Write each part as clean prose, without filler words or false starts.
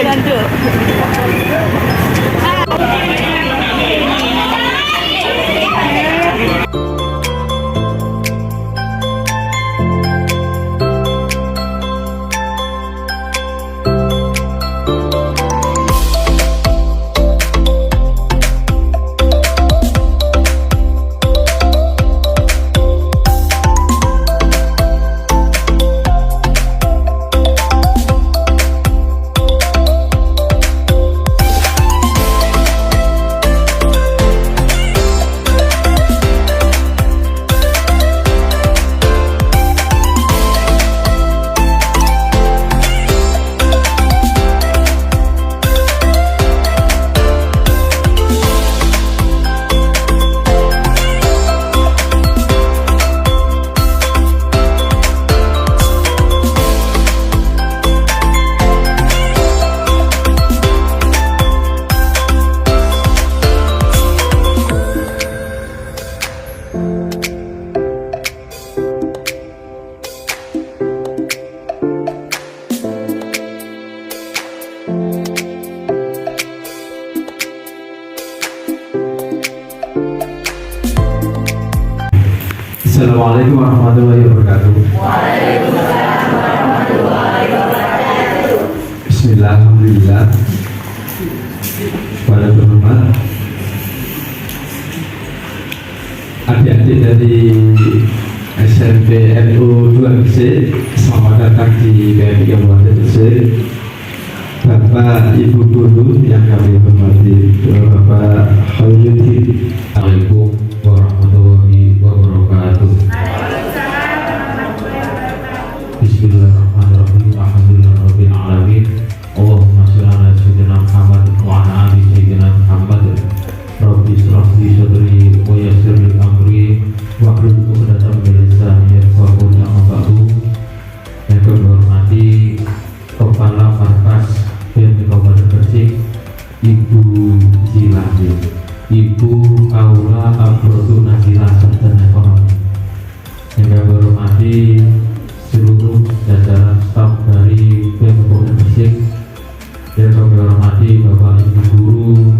Yando. Assalamualaikum warahmatullahi wabarakatuh. Waalaikumsalam warahmatullahi wabarakatuh. Bismillah, alhamdulillah. Pada berhormat adik-adik dari SMP NU 2 Gresik, selamat datang di PMI Kabupaten Gresik. Bapak Ibu guru yang kami hormati, Bapak Khairuddin. Assalamualaikum warahmatullahi wabarakatuh. Bismillahirrahmanirrahim. Alhamdulillahirabbil alamin. Allahumma shalli ala sayyidina Muhammad wa ala ali sayyidina Muhammad. Rabbi ishrah li sadri wa yassir li amri wahlul 'uqdatam min lisani yafqahu qawli. Yang kami hormati Kepala Markas PMI Kabupaten Gresik, Ibu Zilani, Ibu Aula Abrodu Nazila Sarjana Ekonomi. Yang kami hormati seluruh jajaran staf dari PMI Kabupaten Gresik. Yang kami hormati Bapak Ibu Guru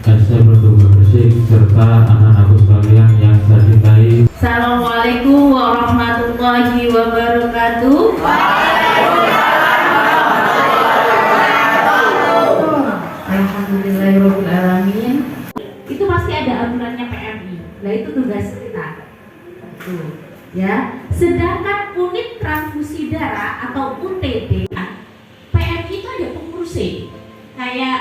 SMP 2 Gresik serta anak-anakku sekalian yang saya cintai. Assalamualaikum warahmatullahi wabarakatuh. Alhamdulillahirabbil alamin. Itu pasti ada aturannya PMI. Nah, itu tugas kita. Tuh, ya. Sedangkan unit transfusi darah atau UTD, PMI itu ada pengurusnya. Kayak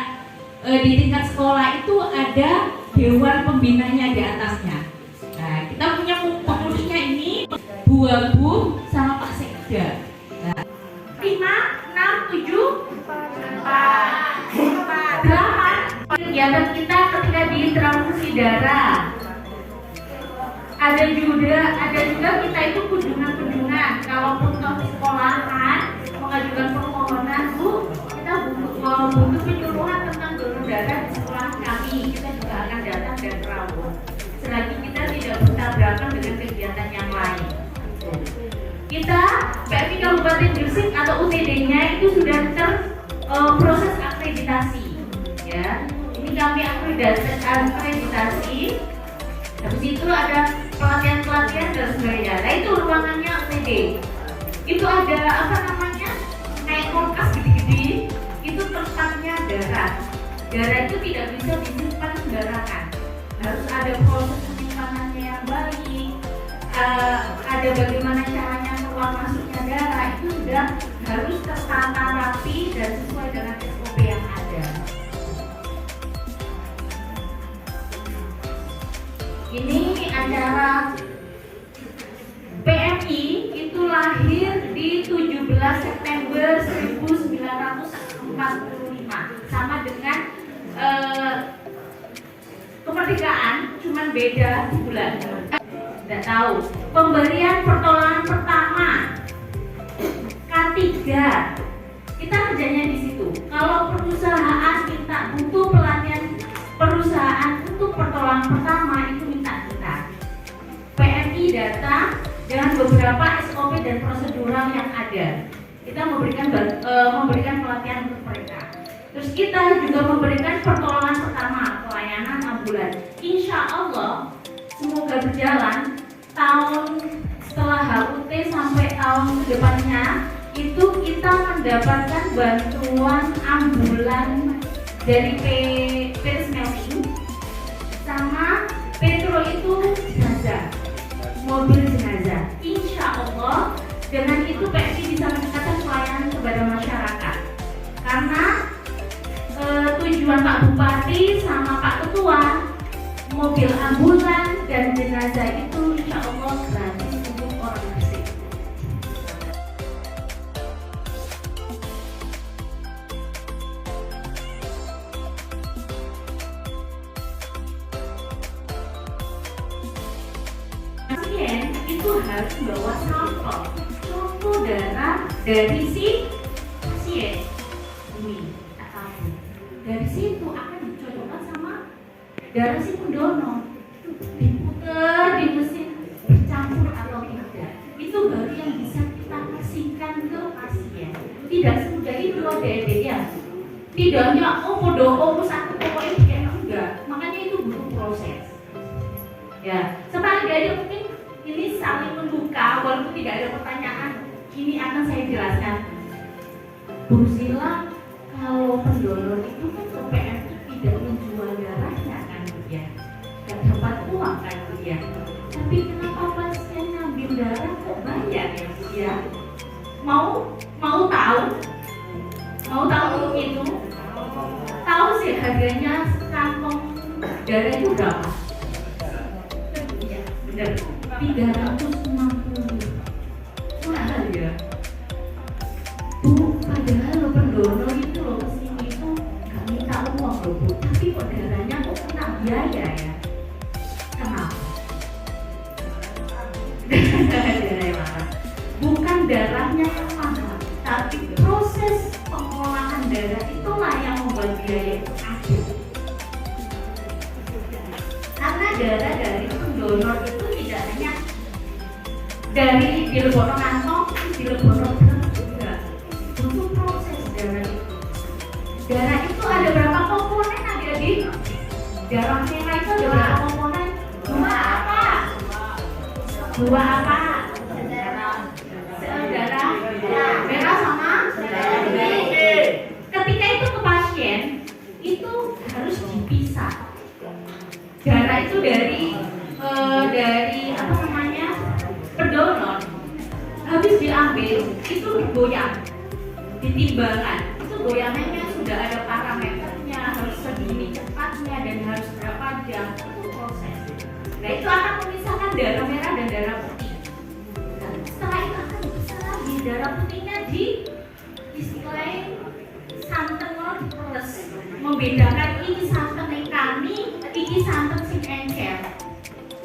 di tingkat sekolah itu ada dewan pembinanya di atasnya. Nah, kita punya pengurusnya ini Bu Abu sama Pak Sekda. Nah, 5, 6, 7, 4, 8. Kegiatan kita ketika di transfusi darah. Ada juga kita itu kunjungan. Kalaupun ke sekolahan mengajukan permohonan, Bu, kita butuh penyuluhan tentang donor darah di sekolah kami. Kita juga akan datang dan merawat. Selagi kita tidak bertabrakan dengan kegiatan yang lain. Kita PMI Kabupaten Gresik atau UTD-nya itu sudah proses akreditasi. Ya, ini kami akreditasi. Habis itu ada pelatihan dan sebagainya. Nah, itu ruangannya UTD. Itu ada kayak kulkas gede-gede. Itu tempatnya darah. Darah itu tidak bisa disimpan sembarangan. Harus ada proses penyimpanannya yang baik. Ada bagaimana caranya keluar masuknya darah. Itu sudah harus tertata rapi dan sesuai dengan SOP yang ada. Ini acara PMI itu lahir di 17 September 1945, sama dengan kemerdekaan, cuman beda bulan. Tidak tahu. Pemberian pertolongan pertama K3, kita kerjanya di situ. Kalau perusahaan minta butuh pelatihan perusahaan untuk pertolongan pertama, itu minta kita. PMI data dengan beberapa SOP dan prosedural yang ada. Kita memberikan pelatihan untuk mereka. kita juga memberikan pertolongan pertama, pelayanan ambulan. Insya Allah semoga berjalan tahun setelah HUT sampai tahun kedepannya itu kita mendapatkan bantuan ambulan dari PT Smelting sama Petro itu jenazah, mobil jenazah. Insya Allah dengan itu PSI bisa meningkatkan pelayanan kepada masyarakat. Karena tujuan Pak Bupati sama Pak Ketua, mobil ambulan dan jenazah itu insya Allah gratis untuk orang Gresik. Pasien itu harus bawa sampel darah dari si pasien ini atau dari situ akan dicocokkan sama darah si pendonor, diputer di mesin bercampur atau tidak, itu baru yang bisa kita kasihkan ke pasien. Tidak semudah itu loh Dede ya, tidaknya podo satu pokoknya bikin enggak, makanya itu butuh proses ya. Setelah Dede mungkin ini saling membuka walaupun tidak ada pertanyaan. Ini akan saya jelaskan. Bu Sila, kalau pendonor itu kan ke PMI tidak menjual darahnya kan Bu ya, tidak dapat uang kan Bu ya. Tapi kenapa pasien ngambil darah kok bayar ya Bu ya? Mau tahu? Mau tahu itu? Tahu sih harganya kantong darah itu berapa? Ya, benar. 360. Mahal ya Bu, padahal lo pendonor itu lo kesini itu gak minta uang lo Bu, tapi kok darahnya kok kena biaya ya? Kenapa? Darahnya mahal. Bukan darahnya yang mahal, tapi proses pengolahan darah itulah yang membuat biaya itu ada. Karena darah dari pendonor itu tidak hanya dari dilebono kantong, dilebono juga butuh proses darah itu. Darah itu ada berapa komponen adik-adik? Darah merah itu ada berapa komponen? Dua apa? Darah merah sama ketika itu ke pasien itu harus dipisah. Darah itu dari apa namanya? Pendonor habis diambil itu digoyang, ditimbangkan. Itu goyangannya sudah ada parameternya, harus segini cepatnya dan harus berapa jam. Itu proses. Nah itu akan memisahkan darah merah dan darah putih. Nah, setelah itu akan dipisah lagi, darah putihnya di istilahnya santen plus, membedakan ini santen yang kami, ini santen sing encer.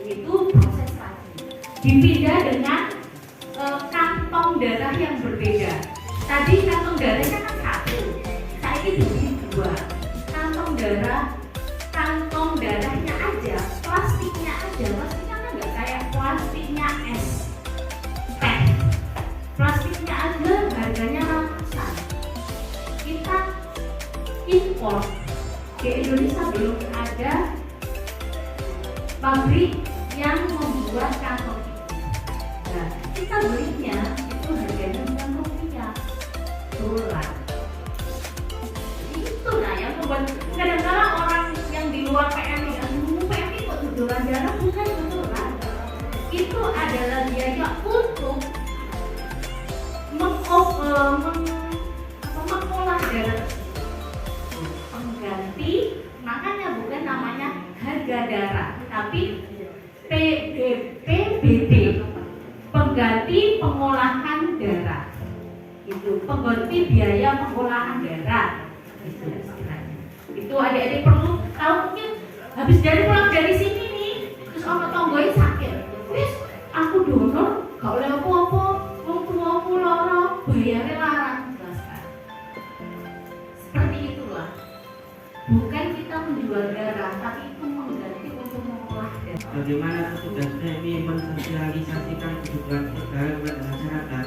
Itu proses dipindah dengan kantong darah yang berbeda. Tadi kantong darahnya kan satu, saya ini jadi dua. Kantong darahnya aja, plastiknya kan nggak kayak plastiknya es teh. Plastiknya aja harganya ratusan. Kita impor di Indonesia belum ada pabrik yang membuat kantong. Nah, kita belinya itu harganya Rp9 dolar. Itulah yang membuat kadang-kadang orang yang di luar PMI kok dolar darah, bukan betulan. Itu adalah biaya untuk mengolah darah pengganti, makanya bukan namanya harga darah, tapi PBB, pengganti pengolahan darah. Itu pengganti biaya pengolahan darah. Itu adik-adik perlu tahu. Mungkin habis pulang dari sini nih, terus orang tonggoin sakit. Wis, aku donor, gak oleh apa-apa, wong tuaku lara, bayarnya larang. Seperti itulah. Bukan kita menjual darah, tapi itu mengganti untuk mengolah darah. Bagaimana petugas PMI mensosialisasikan kebutuhan negara kepada masyarakat?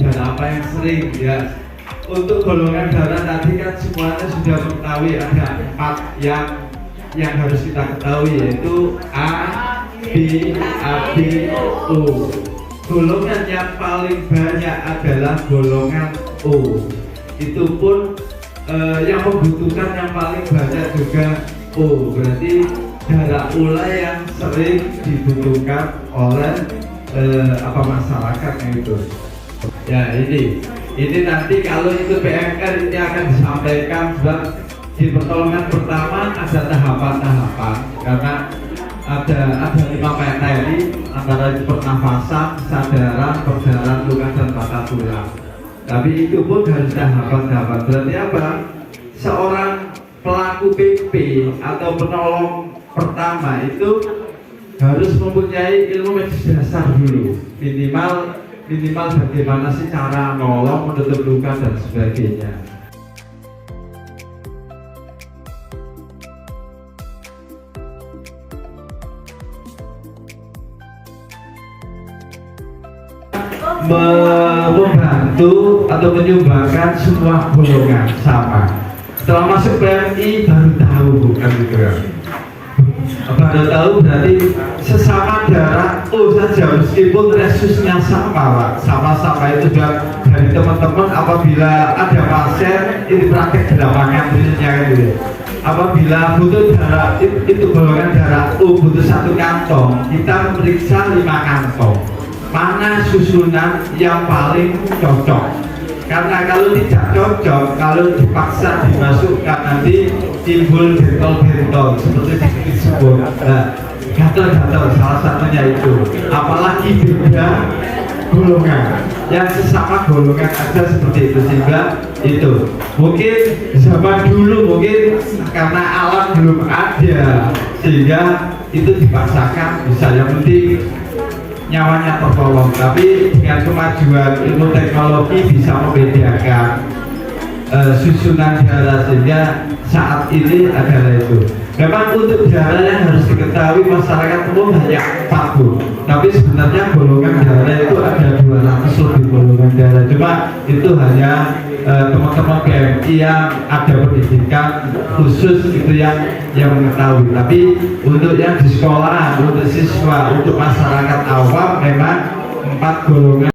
dan apa yang sering ya. Untuk golongan darah tadi kan semuanya sudah mengetahui ada 4 yang harus kita ketahui, yaitu A, B, AB, O. Golongan yang paling banyak adalah golongan O. Itu pun yang membutuhkan yang paling banyak juga O. Berarti darah O lah yang sering dibutuhkan oleh masyarakat itu. Ya ini nanti kalau itu PMR ini akan disampaikan, sebab di pertolongan pertama ada tahapan-tahapan, karena ada 5 materi, antara itu pernafasan, kesadaran, perdarahan, luka dan patah tulang. Tapi itu pun harus tahapan-tahapan. Berarti apa? Seorang pelaku PP atau penolong pertama itu harus mempunyai ilmu medis dasar dulu, minimal bagaimana sih cara nolong, menutup luka dan sebagainya. Membantu atau menyumbangkan semua golongan sama. Setelah masuk PMI baru tahu, bukan gitu ya. Baru tahu berarti sesama darah O saja, meskipun resusnya sama sama itu juga dari teman-teman. Apabila ada pasien ini praktek di lapangan gitu, apabila butuh darah itu golongan darah O butuh 1 kantong, kita memeriksa 5 kantong. Mana susunan yang paling cocok? Karena kalau tidak cocok, kalau dipaksa dimasukkan nanti timbul bentol-bentol seperti disebut gatal-gatal, salah satunya itu. Apalagi beda golongan, yang sesama golongan ada seperti itu, sehingga itu mungkin zaman dulu mungkin karena alat belum ada sehingga itu dipaksakan bisa, yang penting nyawanya tertolong. Tapi dengan kemajuan ilmu teknologi bisa membedakan susunan darah, sehingga saat ini adalah itu. Memang untuk darah yang harus diketahui masyarakat umum hanya 40, tapi sebenarnya golongan darah itu ada 200 lebih golongan darah. Cuma itu hanya teman-teman PMI yang ada pendidikan khusus itu yang mengetahui. Tapi untuk yang di sekolah, untuk siswa, untuk masyarakat awam memang 4 golongan.